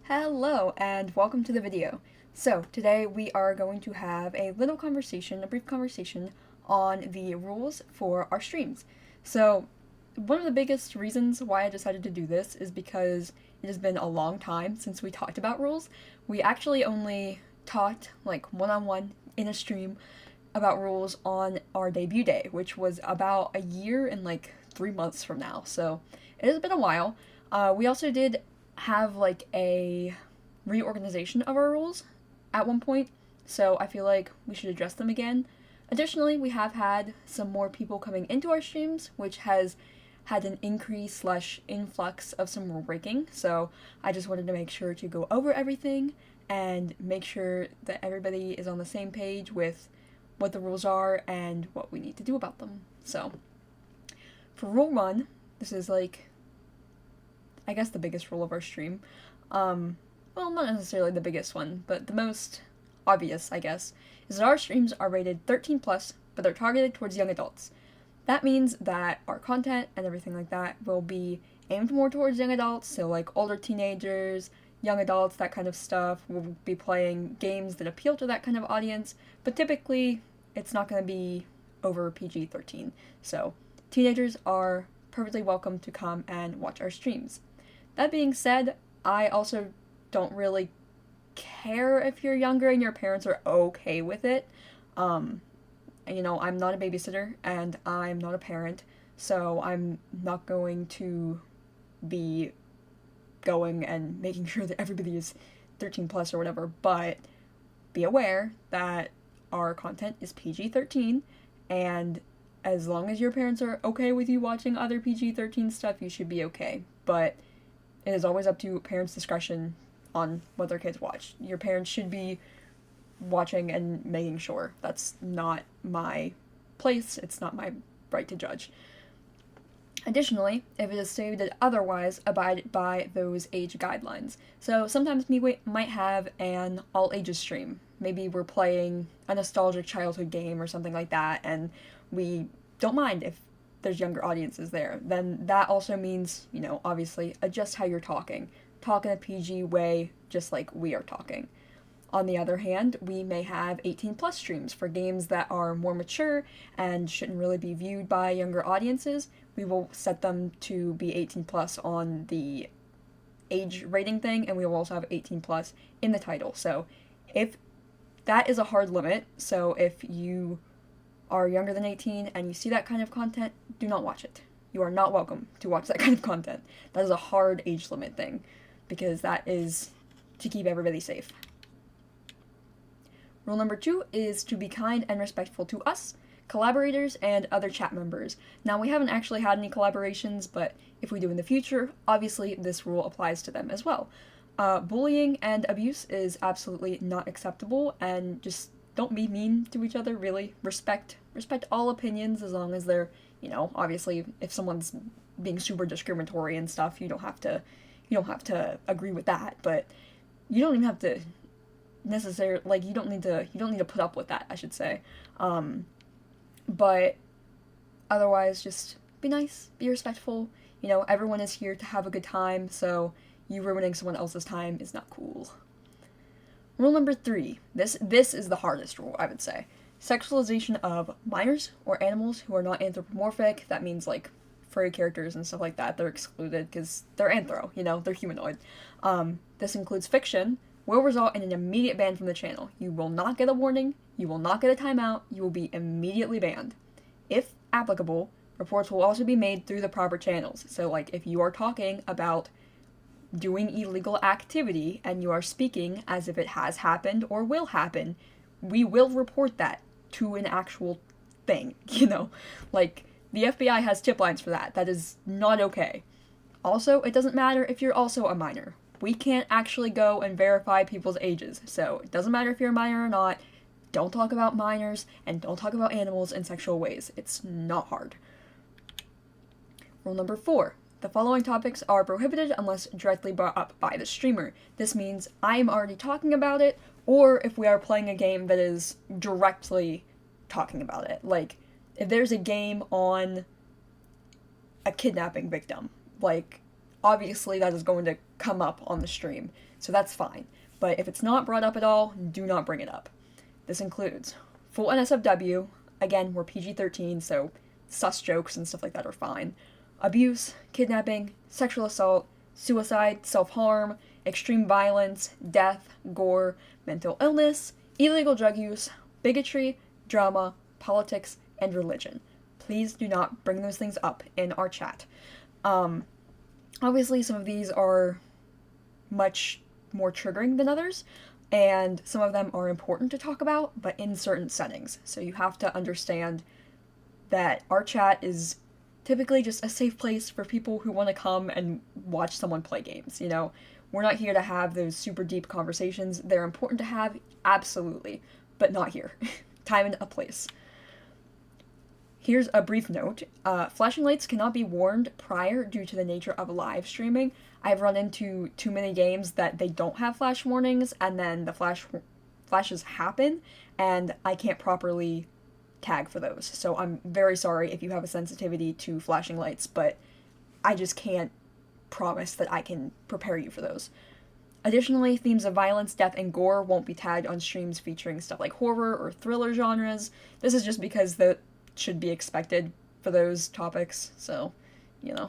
Hello and welcome to the video. So today we are going to have a brief conversation on the rules for our streams. So one of the biggest reasons why I decided to do this is because it has been a long time since we talked about rules. We actually only talked like one-on-one in a stream about rules on our debut day, which was about a year and like 3 months from now. So it has been a while. We also did have like a reorganization of our rules at one point, so I feel like we should address them again. Additionally, we have had some more people coming into our streams, which has had an increase/influx of some rule breaking, so I just wanted to make sure to go over everything and make sure that everybody is on the same page with what the rules are and what we need to do about them. So, for rule 1, this is like I guess the biggest rule of our stream. Well, not necessarily the biggest one, but the most obvious, I guess, is that our streams are rated 13 plus, but they're targeted towards young adults. That means that our content and everything like that will be aimed more towards young adults, so like older teenagers, young adults, that kind of stuff. We'll be playing games that appeal to that kind of audience, but typically it's not going to be over PG-13. So teenagers are perfectly welcome to come and watch our streams. That being said, I also don't really care if you're younger and your parents are okay with it. I'm not a babysitter and I'm not a parent, so I'm not going to be going and making sure that everybody is 13 plus or whatever, but be aware that our content is PG-13, and as long as your parents are okay with you watching other PG-13 stuff, you should be okay. But it is always up to parents' discretion on what their kids watch. Your parents should be watching and making sure. That's not my place. It's not my right to judge. Additionally, if it is stated otherwise, abide by those age guidelines. So sometimes we might have an all-ages stream. Maybe we're playing a nostalgic childhood game or something like that, and we don't mind if there's younger audiences there. Then that also means, obviously, adjust how you're talking. Talk in a PG way, just like we are talking. On the other hand, we may have 18 plus streams for games that are more mature and shouldn't really be viewed by younger audiences. We will set them to be 18 plus on the age rating thing, and we will also have 18 plus in the title. So if that is a hard limit, so if you are younger than 18 and you see that kind of content, do not watch it. You are not welcome to watch that kind of content. That is a hard age limit thing, because that is to keep everybody safe. Rule number 2 is to be kind and respectful to us, collaborators, and other chat members. Now, we haven't actually had any collaborations, but if we do in the future, obviously this rule applies to them as well. Bullying and abuse is absolutely not acceptable, and just don't be mean to each other, really. Respect all opinions, as long as they're, obviously if someone's being super discriminatory and stuff, you don't have to agree with that, but you don't even have to necessarily, you don't need to put up with that, I should say. But otherwise, just be nice, be respectful. Everyone is here to have a good time, so you ruining someone else's time is not cool. Rule number 3. This is the hardest rule, I would say. Sexualization of minors or animals who are not anthropomorphic. That means like furry characters and stuff like that. They're excluded because they're anthro, they're humanoid. This includes fiction, will result in an immediate ban from the channel. You will not get a warning, you will not get a timeout, you will be immediately banned. If applicable, reports will also be made through the proper channels. So like if you are talking about doing illegal activity and you are speaking as if it has happened or will happen, we will report that to an actual thing, Like, the FBI has tip lines for that. That is not okay. Also, it doesn't matter if you're also a minor. We can't actually go and verify people's ages, so it doesn't matter if you're a minor or not. Don't talk about minors, and don't talk about animals in sexual ways. It's not hard. Rule number 4. The following topics are prohibited unless directly brought up by the streamer. This means I am already talking about it, or if we are playing a game that is directly talking about it. Like, if there's a game on a kidnapping victim, like, obviously that is going to come up on the stream, so that's fine. But if it's not brought up at all, do not bring it up. This includes full NSFW, again, we're PG-13, so sus jokes and stuff like that are fine. Abuse, kidnapping, sexual assault, suicide, self-harm, extreme violence, death, gore, mental illness, illegal drug use, bigotry, drama, politics, and religion. Please do not bring those things up in our chat. Obviously, some of these are much more triggering than others, and some of them are important to talk about, but in certain settings. So you have to understand that our chat is typically just a safe place for people who want to come and watch someone play games, you know? We're not here to have those super deep conversations. They're important to have, absolutely, but not here. Time and a place. Here's a brief note. Flashing lights cannot be warned prior due to the nature of live streaming. I've run into too many games that they don't have flash warnings, and then the flashes happen, and I can't properly tag for those. So I'm very sorry if you have a sensitivity to flashing lights, but I just can't promise that I can prepare you for those. Additionally, themes of violence, death, and gore won't be tagged on streams featuring stuff like horror or thriller genres. This is just because that should be expected for those topics, so, you know.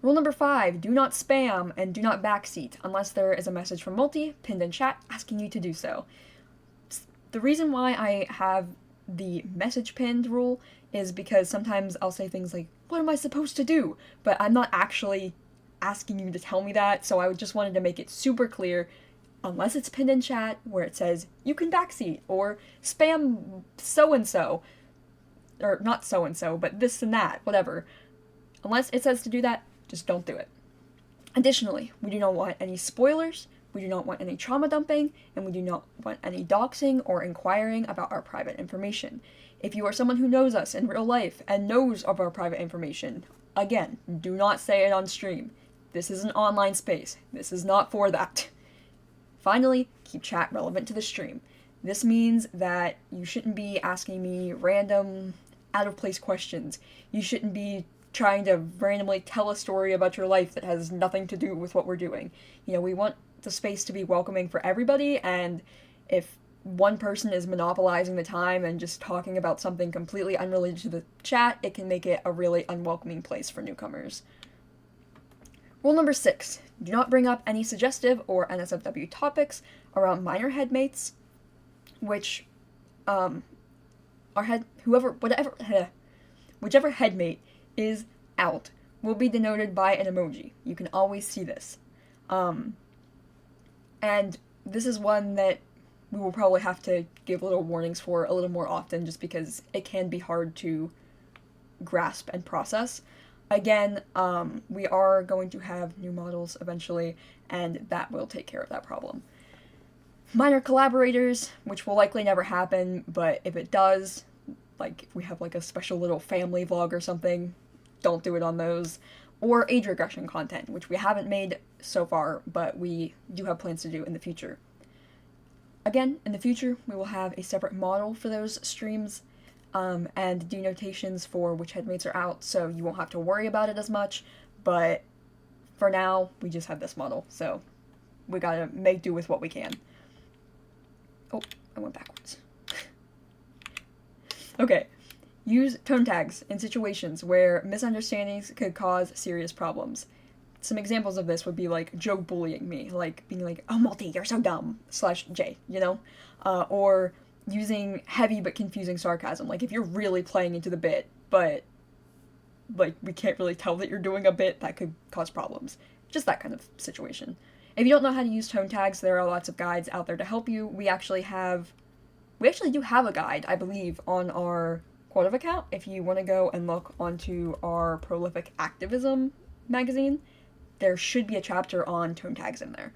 Rule number 5, do not spam and do not backseat unless there is a message from Multi pinned in chat asking you to do so. The reason why I have the message pinned rule is because sometimes I'll say things like, what am I supposed to do? But I'm not actually asking you to tell me that, so I just wanted to make it super clear, unless it's pinned in chat where it says, you can backseat, or spam so-and-so, or not so-and-so, but this and that, whatever. Unless it says to do that, just don't do it. Additionally, we do not want any spoilers, we do not want any trauma dumping, and we do not want any doxing or inquiring about our private information. If you are someone who knows us in real life and knows of our private information, again, do not say it on stream. This is an online space. This is not for that. Finally, keep chat relevant to the stream. This means that you shouldn't be asking me random, out-of-place questions. You shouldn't be trying to randomly tell a story about your life that has nothing to do with what we're doing. You know, we want the space to be welcoming for everybody, and if one person is monopolizing the time and just talking about something completely unrelated to the chat, it can make it a really unwelcoming place for newcomers. Rule number 6, do not bring up any suggestive or NSFW topics around minor headmates, which, whichever headmate is out will be denoted by an emoji. You can always see this. And this is one that we will probably have to give little warnings for a little more often, just because it can be hard to grasp and process. Again, we are going to have new models eventually, and that will take care of that problem. Minor collaborators, which will likely never happen, but if it does, like if we have like a special little family vlog or something, don't do it on those. Or age regression content, which we haven't made so far, but we do have plans to do in the future. Again, in the future, we will have a separate model for those streams, and denotations for which headmates are out, so you won't have to worry about it as much, but for now, we just have this model, so we gotta make do with what we can. Oh, I went backwards. Okay. Use tone tags in situations where misunderstandings could cause serious problems. Some examples of this would be like joke bullying me, like being like, oh, Multi, you're so dumb, /J, you know? Or using heavy but confusing sarcasm, like if you're really playing into the bit, but like we can't really tell that you're doing a bit, that could cause problems. Just that kind of situation. If you don't know how to use tone tags, there are lots of guides out there to help you. We actually do have a guide, I believe, on our Quotive account. If you want to go and look onto our Prolific Activism magazine, there should be a chapter on tone tags in there.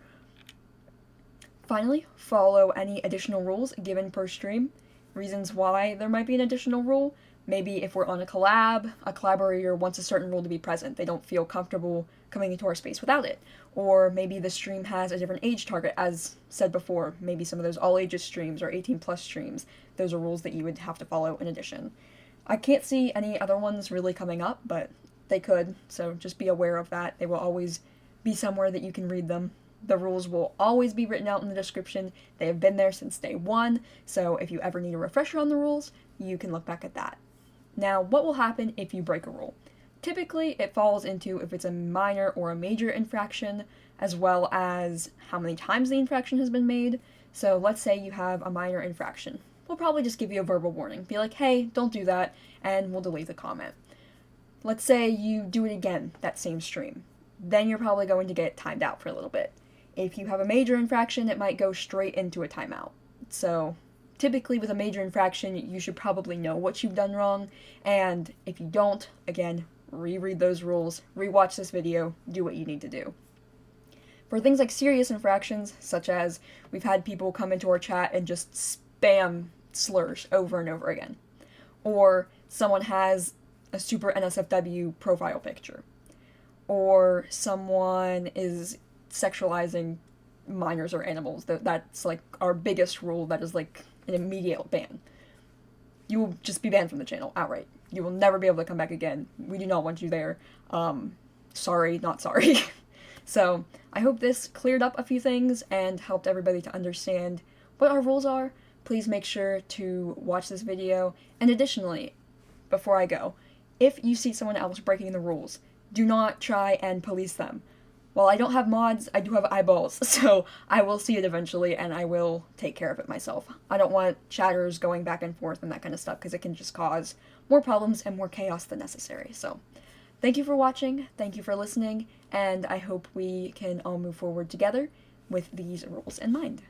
Finally, follow any additional rules given per stream. Reasons why there might be an additional rule. Maybe if we're on a collab, a collaborator wants a certain rule to be present. They don't feel comfortable coming into our space without it. Or maybe the stream has a different age target, as said before. Maybe some of those all ages streams or 18 plus streams. Those are rules that you would have to follow in addition. I can't see any other ones really coming up, but they could, so just be aware of that. They will always be somewhere that you can read them. The rules will always be written out in the description. They have been there since day one, so if you ever need a refresher on the rules, you can look back at that. Now, what will happen if you break a rule? Typically, it falls into if it's a minor or a major infraction, as well as how many times the infraction has been made. So let's say you have a minor infraction. We'll probably just give you a verbal warning. Be like, hey, don't do that, and we'll delete the comment. Let's say you do it again, that same stream. Then you're probably going to get timed out for a little bit. If you have a major infraction, it might go straight into a timeout. So typically with a major infraction, you should probably know what you've done wrong, and if you don't, again, reread those rules, rewatch this video, do what you need to do. For things like serious infractions, such as we've had people come into our chat and just spam slurs over and over again, or someone has a super NSFW profile picture, or someone is sexualizing minors or animals. That's like our biggest rule. That is like an immediate ban. You will just be banned from the channel outright. You will never be able to come back again. We do not want you there. Sorry, not sorry. So I hope this cleared up a few things and helped everybody to understand what our rules are. Please make sure to watch this video. And additionally, before I go, if you see someone else breaking the rules, do not try and police them. While I don't have mods, I do have eyeballs, so I will see it eventually, and I will take care of it myself. I don't want chatters going back and forth and that kind of stuff, because it can just cause more problems and more chaos than necessary. So, thank you for watching, thank you for listening, and I hope we can all move forward together with these rules in mind.